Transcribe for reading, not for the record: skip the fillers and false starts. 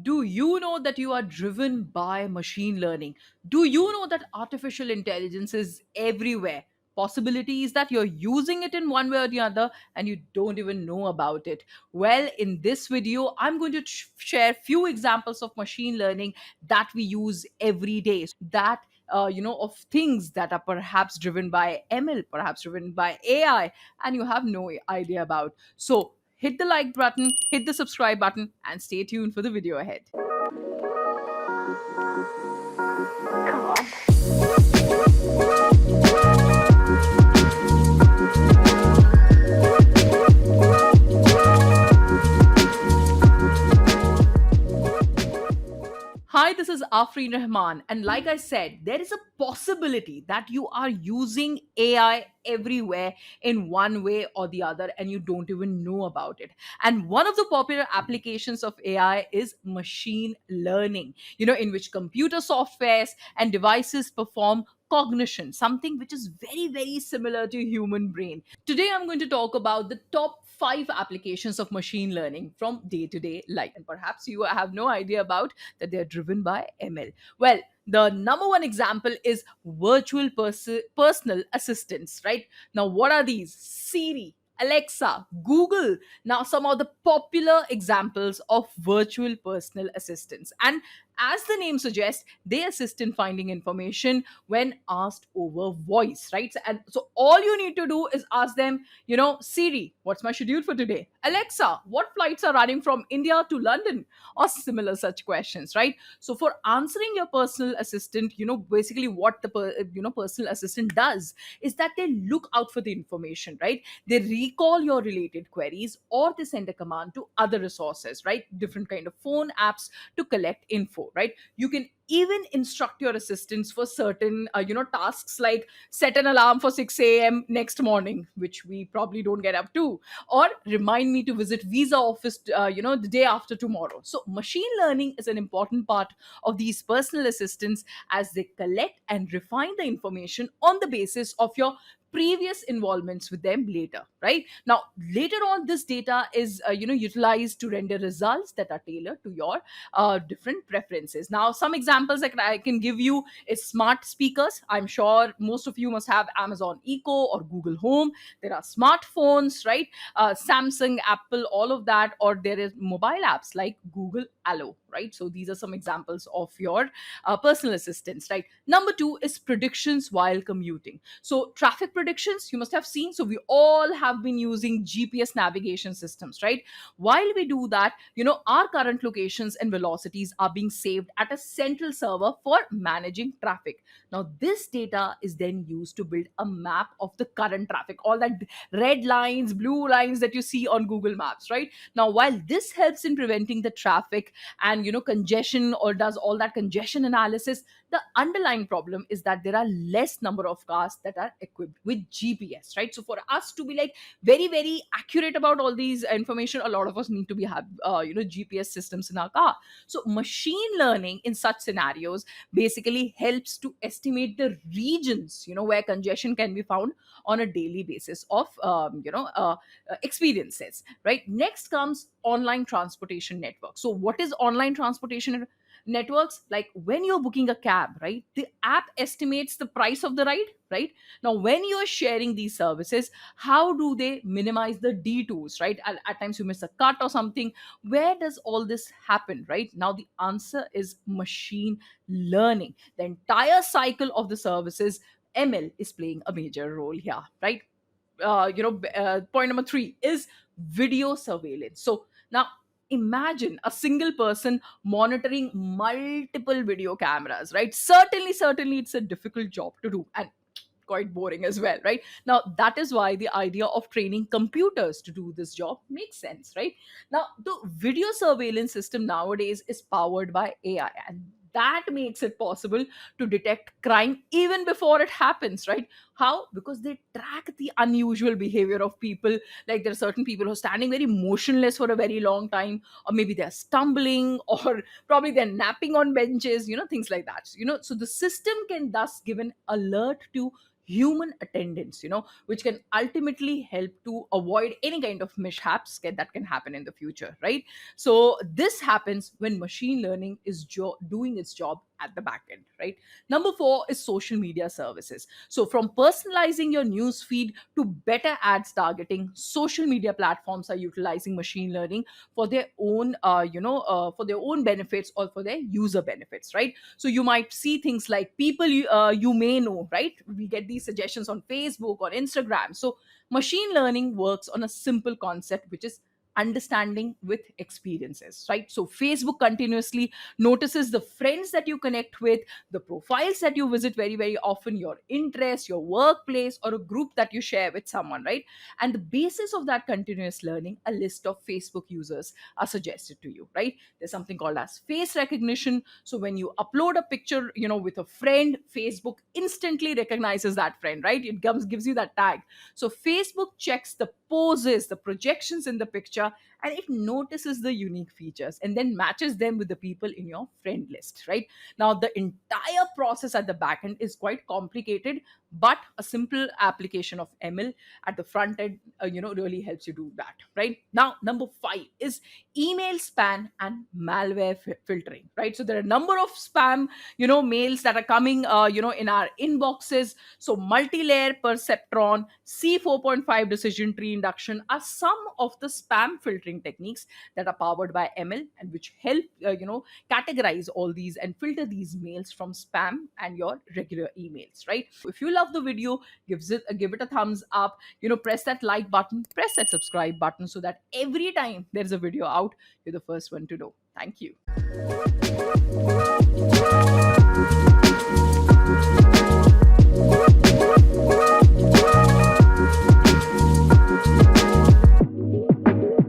Do you know that you are driven by machine learning? Do you know that artificial intelligence is everywhere? Possibility is that you're using it in one way or the other and you don't even know about it. Well, in this video, I'm going to share few examples of machine learning that we use every day. That of things that are perhaps driven by ML, perhaps driven by AI, and you have no idea about. So hit the like button, hit the subscribe button, and stay tuned for the video ahead. Hi, this is Afreen Rahman. And like I said, there is a possibility that you are using AI everywhere in one way or the other, and you don't even know about it. And one of the popular applications of AI is machine learning, in which computer softwares and devices perform cognition, something which is very, very similar to human brain. Today, I'm going to talk about the top 5 applications of machine learning from day to day life. And perhaps you have no idea about that they're driven by ML. Well, the number one example is virtual personal assistants, right? Now, what are these? Siri, Alexa, Google. Now, some of the popular examples of virtual personal assistants. And as the name suggests, they assist in finding information when asked over voice, right? And so all you need to do is ask them, Siri, what's my schedule for today? Alexa, what flights are running from India to London? Or similar such questions, right? So for answering your personal assistant, basically what the personal assistant does is that they look out for the information, right? They recall your related queries, or they send a command to other resources, right? Different kind of phone apps to collect info, right? You can even instruct your assistants for certain tasks, like set an alarm for 6 a.m. next morning, which we probably don't get up to, or remind me to visit visa office the day after tomorrow. So machine learning is an important part of these personal assistants, as they collect and refine the information on the basis of your previous involvements with them later, right? Now, later on, this data is utilized to render results that are tailored to your different preferences. Now, some examples that I can give you is smart speakers. I'm sure most of you must have Amazon Echo or Google Home. There are smartphones, right? Samsung, Apple, all of that. Or there is mobile apps like Google Allo, right? So these are some examples of your personal assistants, right? Number two is predictions while commuting. So traffic predictions, you must have seen. So we all have been using GPS navigation systems, right? While we do that, our current locations and velocities are being saved at a central server for managing traffic. Now, this data is then used to build a map of the current traffic, all that red lines, blue lines that you see on Google Maps, right? Now, while this helps in preventing the traffic and congestion, or does all that congestion analysis, the underlying problem is that there are less number of cars that are equipped with GPS, right? So for us to be like very, very accurate about all these information, a lot of us need to be have GPS systems in our car. So machine learning in such scenarios basically helps to estimate the regions where congestion can be found on a daily basis of experiences, right? Next comes online transportation network. So what is online transportation networks? Like when you're booking a cab, right, the app estimates the price of the ride, right? Now when you're sharing these services, how do they minimize the detours, right? At times you miss a cut or something. Where does all this happen, right? Now the answer is machine learning. The entire cycle of the services, ML is playing a major role here, right? Point number three is video surveillance. So now imagine a single person monitoring multiple video cameras, right? Certainly it's a difficult job to do, and quite boring as well, right? Now that is why the idea of training computers to do this job makes sense, right? Now the video surveillance system nowadays is powered by AI, and that makes it possible to detect crime even before it happens, right? How? Because they track the unusual behavior of people. Like there are certain people who are standing very motionless for a very long time, or maybe they're stumbling, or probably they're napping on benches, things like that. So the system can thus give an alert to human attendance, which can ultimately help to avoid any kind of mishaps that can happen in the future, right? So this happens when machine learning is doing its job at the back end, right? Number four is social media services. So from personalizing your news feed to better ads targeting, social media platforms are utilizing machine learning for their own, for their own benefits or for their user benefits, right? So you might see things like people you may know, right? We get these suggestions on Facebook or Instagram. So machine learning works on a simple concept, which is understanding with experiences, right? So Facebook continuously notices the friends that you connect with, the profiles that you visit very, very often, your interests, your workplace, or a group that you share with someone, right? And the basis of that continuous learning, a list of Facebook users are suggested to you, right? There's something called as face recognition. So when you upload a picture, with a friend, Facebook instantly recognizes that friend, right? It gives you that tag. So Facebook checks the poses, the projections in the picture, and it notices the unique features and then matches them with the people in your friend list, right? Now, the entire process at the back end is quite complicated, but a simple application of ML at the front end, really helps you do that, right? Now, number five is email spam and malware filtering, right? So there are a number of spam, mails that are coming, in our inboxes. So multi-layer perceptron, C4.5 decision tree induction are some of the spam filtering techniques that are powered by ML and which help, categorize all these and filter these mails from spam and your regular emails, right? If you love the video, give it a thumbs up, press that like button, press that subscribe button so that every time there's a video out, you're the first one to know. Thank you.